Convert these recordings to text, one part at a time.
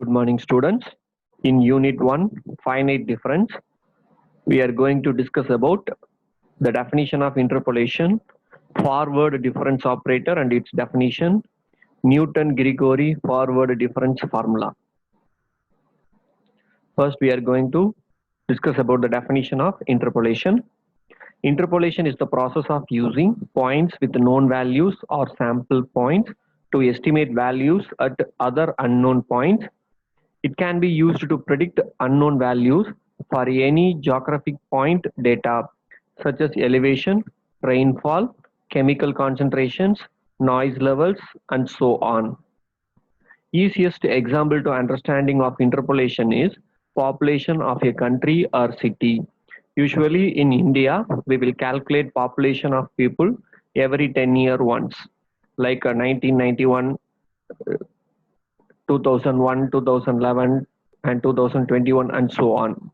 Good morning, students. In Unit 1, Finite Difference, we are going to discuss about the definition of interpolation, forward difference operator and its definition, Newton-Grigori forward difference formula. First, we are going to discuss about the definition of interpolation. Interpolation is the process of using points with known values or sample points to estimate values at other unknown points. It can be used to predict unknown values for any geographic point data such as elevation, rainfall, chemical concentrations, noise levels, and so on. Easiest example to understanding of interpolation is population of a country or city. Usually in India, we will calculate population of people every 10 year once, like 1991, 2001, 2011, and 2021, and so on.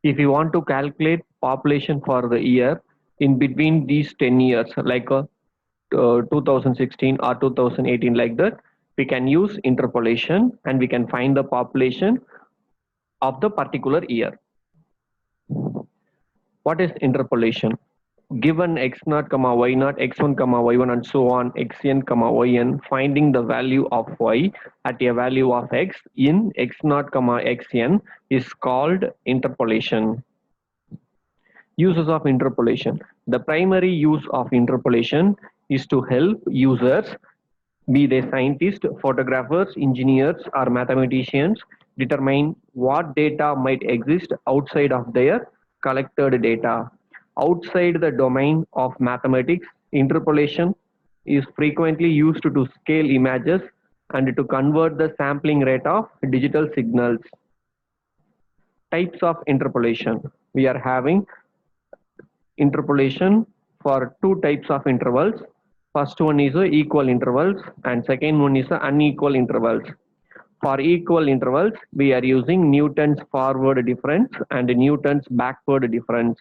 If you want to calculate population for the year in between these 10 years, like 2016 or 2018, like that, we can use interpolation and we can find the population of the particular year. What is interpolation? Given x0, y0, x1, y1, and so on, xn, yn, finding the value of y at a value of x in x0, xn is called interpolation. Uses of interpolation. The primary use of interpolation is to help users, be they scientists, photographers, engineers, or mathematicians, determine what data might exist outside of their collected data. Outside the domain of mathematics, interpolation is frequently used to scale images and to convert the sampling rate of digital signals. Types of interpolation. We are having interpolation for two types of intervals. First one is equal intervals and second one is unequal intervals. For equal intervals, we are using Newton's forward difference and Newton's backward difference.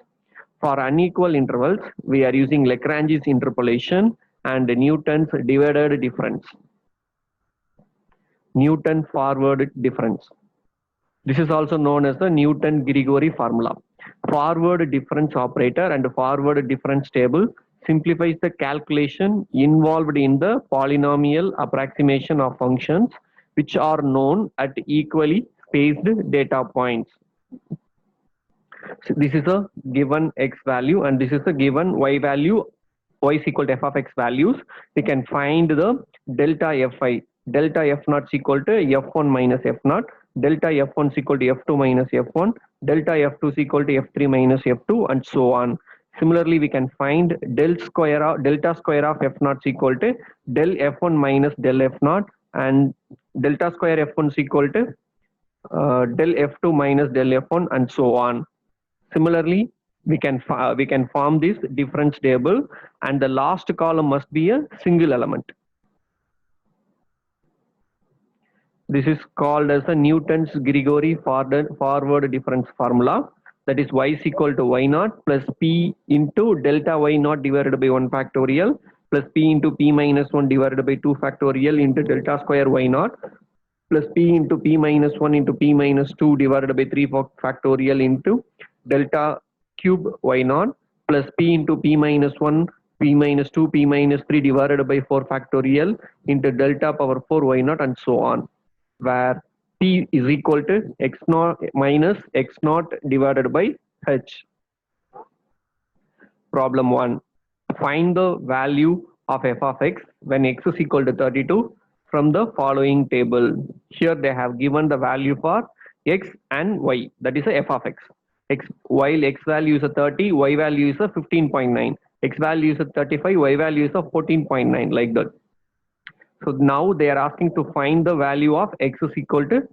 For unequal intervals, we are using Lagrange's interpolation and Newton's divided difference. Newton forward difference. This is also known as the Newton-Grigori formula. Forward difference operator and forward difference table simplifies the calculation involved in the polynomial approximation of functions which are known at equally spaced data points. So this is a given x value and this is a given y value. Y is equal to f of x values. We can find the delta fi. Delta f0 is equal to f1 minus f0. Delta f1 is equal to f2 minus f1. Delta f2 is equal to f3 minus f2, and so on. Similarly, we can find delta square of f0 is equal to del f1 minus del f0, and delta square f1 is equal to del f2 minus del f1, and so on. Similarly, we can form this difference table, and the last column must be a single element. This is called as the Newton's Grigori forward difference formula. That is y is equal to y0 plus p into delta y0 divided by 1 factorial plus p into p minus 1 divided by 2 factorial into delta square y0 plus p into p minus 1 into p minus 2 divided by 3 factorial into delta cube y0 plus p into p minus 1, p minus 2, p minus 3 divided by 4 factorial into delta power 4 y0, and so on, where p is equal to x0 minus x0 divided by h. Problem 1. Find the value of f of x when x is equal to 32 from the following table. Here they have given the value for x and y, that is a f of x. While x value is a 30, y value is a 15.9. X value is a 35, y value is a 14.9, like that. So now they are asking to find the value of x is equal to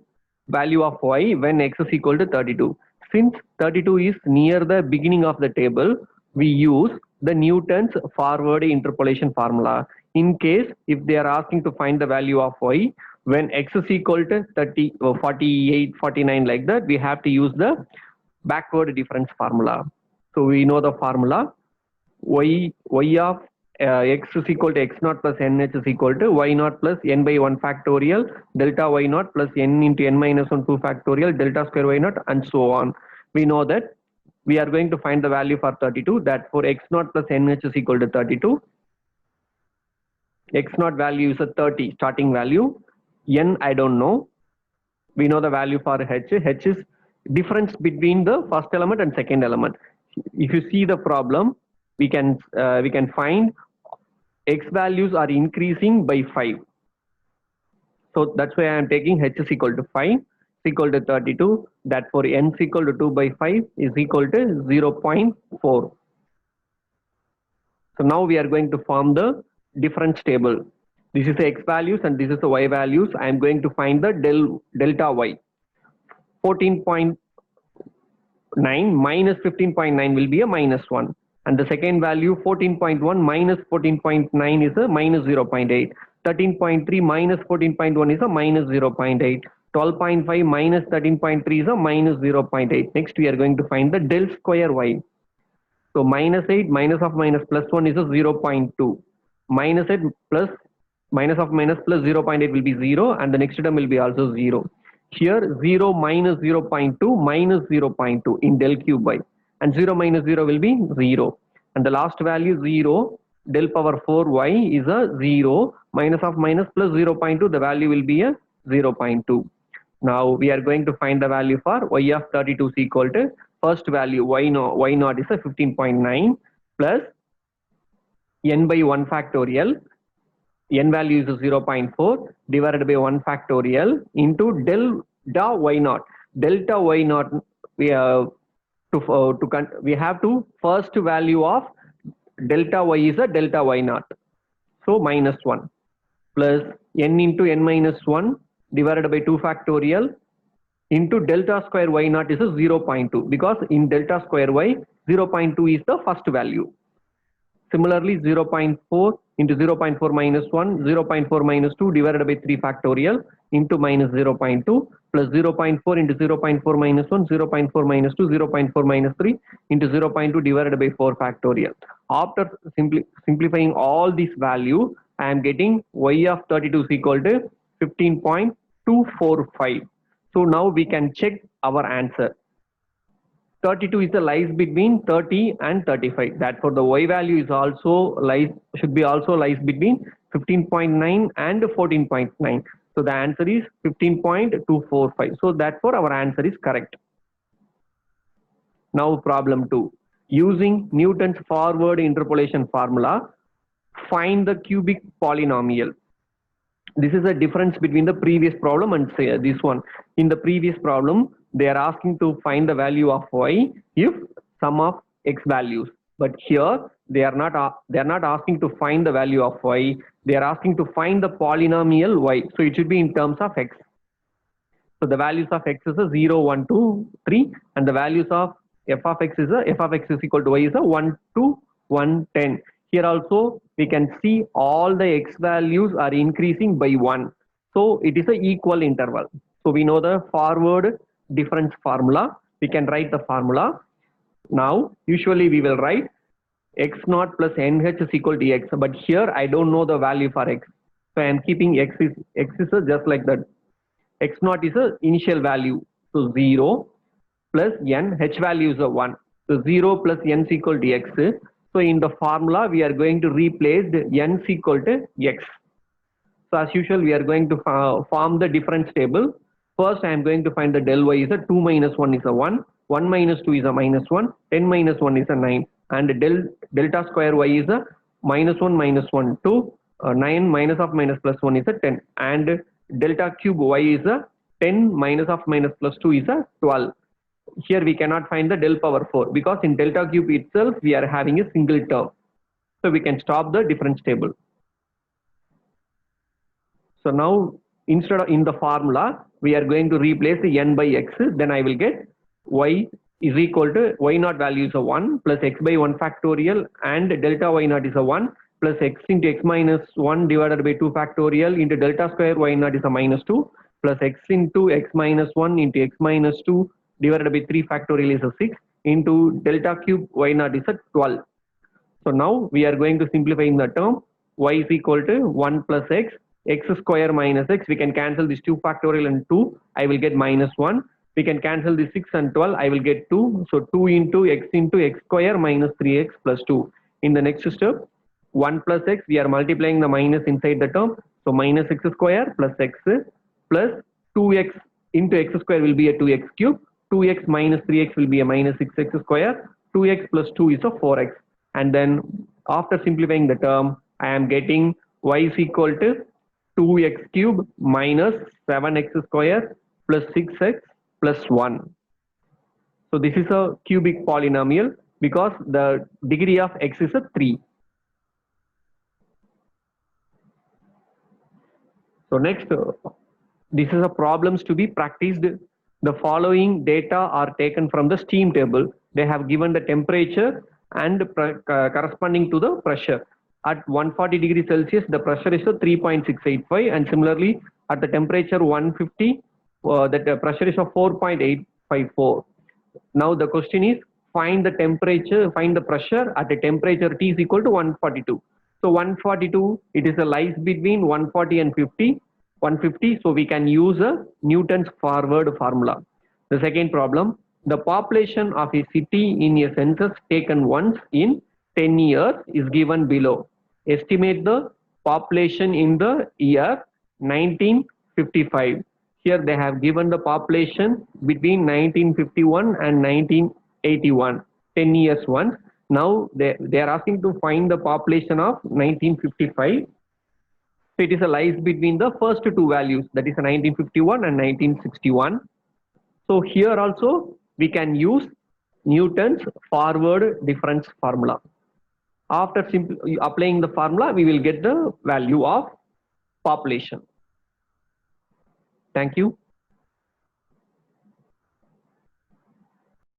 value of y when x is equal to 32. Since 32 is near the beginning of the table, we use the Newton's forward interpolation formula. In case if they are asking to find the value of y when x is equal to 30 or 48, 49, like that, we have to use the backward difference formula. So we know the formula. Y of x is equal to x naught plus nh is equal to y naught plus n by 1 factorial delta y naught plus n into n minus 1 2 factorial delta square y naught and so on. We know that we are going to find the value for 32, that for x naught plus nh is equal to 32. X naught value is a 30 starting value. N I don't know. We know the value for h. H is difference between the first element and second element. If you see the problem, we can find x values are increasing by 5. So that's why I am taking h is equal to 5 is equal to 32. That for n is equal to 2 by 5 is equal to 0.4. So now we are going to form the difference table. This is the x values and this is the y values. I am going to find the delta y. 14.9 minus 15.9 will be a minus 1. And the second value 14.1 minus 14.9 is a minus 0.8. 13.3 minus 14.1 is a minus 0.8. 12.5 minus 13.3 is a minus 0.8. Next we are going to find the del square y. So minus 8 minus of minus plus 1 is a 0.2. Minus 8 plus minus of minus plus 0.8 will be 0 and the next term will be also 0. Here 0 minus 0.2 minus 0.2 in del cube y, and 0 minus 0 will be 0. And the last value 0 del power 4y is a 0 minus of minus plus 0.2, the value will be a 0.2. Now we are going to find the value for y of 32 is equal to first value y naught is a 15.9 plus n by 1 factorial. N value is 0.4 divided by 1 factorial into delta y naught. Delta y naught we have to first value of delta y is a delta y naught. So minus 1 plus n into n minus 1 divided by 2 factorial into delta square y naught is a 0.2, because in delta square y 0.2 is the first value. Similarly 0.4 into 0.4 minus 1, 0.4 minus 2 divided by 3 factorial into minus 0.2 plus 0.4 into 0.4 minus 1, 0.4 minus 2, 0.4 minus 3 into 0.2 divided by 4 factorial. After simplifying all these value, I am getting y of 32 is equal to 15.245. So now we can check our answer. 32 is the lies between 30 and 35. That for the y value is also should be also lies between 15.9 and 14.9. So the answer is 15.245. So that for our answer is correct. Now problem 2. Using Newton's forward interpolation formula, find the cubic polynomial. This is a difference between the previous problem and say this one. In the previous problem, they are asking to find the value of y if sum of x values. But here they are not asking to find the value of y. They are asking to find the polynomial y. So it should be in terms of x. So the values of x is a 0, 1, 2, 3, and the values of f of x is equal to y is a 1, 2, 1, 10. Here also we can see all the x values are increasing by 1. So it is an equal interval. So we know the forward difference formula. We can write the formula. Now usually we will write x naught plus nh is equal to x, but here I don't know the value for x. So I am keeping x is just like that. X naught is a initial value. So 0 plus n, h value is a 1. So 0 plus n is equal to x. So in the formula, we are going to replace the n is equal to x. So as usual, we are going to form the difference table. First, I am going to find the del y is a 2 minus 1 is a 1, 1 minus 2 is a minus 1, 10 minus 1 is a 9, and delta square y is a minus 1 minus 1, 2, 9 minus of minus plus 1 is a 10, and delta cube y is a 10 minus of minus plus 2 is a 12. Here we cannot find the del power 4 because in delta cube itself we are having a single term. So we can stop the difference table. So now instead of in the formula, we are going to replace the n by x. Then I will get y is equal to y naught value is a 1 plus x by 1 factorial and delta y naught is a 1 plus x into x minus 1 divided by 2 factorial into delta square y naught is a minus 2 plus x into x minus 1 into x minus 2 divided by 3 factorial is a 6 into delta cube y naught is a 12. So now we are going to simplify in the term y is equal to 1 plus x square minus x. We can cancel this 2 factorial and 2. I will get minus 1. We can cancel the 6 and 12. I will get 2. So 2 into x square minus 3x plus 2. In the next step, 1 plus x, we are multiplying the minus inside the term. So minus x square plus x plus 2x into x square will be a 2x cube. 2x minus 3x will be a minus 6x square. 2x plus 2 is a 4x. And then after simplifying the term, I am getting y is equal to 2x cube minus 7x square plus 6x plus 1. So this is a cubic polynomial because the degree of x is a 3. So next, this is a problems to be practiced. The following data are taken from the steam table. They have given the temperature and corresponding to the pressure. At 140 degrees Celsius, the pressure is 3.685, and similarly at the temperature 150, the pressure is 4.854. Now the question is, find the temperature, find the pressure at a temperature T is equal to 142. So 142, it is a lies between 140 and 150. So we can use a Newton's forward formula. The second problem, the population of a city in a census taken once in 10 years is given below. Estimate the population in the year 1955. Here they have given the population between 1951 and 1981, 10 years once. Now they are asking to find the population of 1955. So it is a lies between the first two values, that is 1951 and 1961. So here also we can use Newton's forward difference formula. After applying the formula, we will get the value of population. Thank you.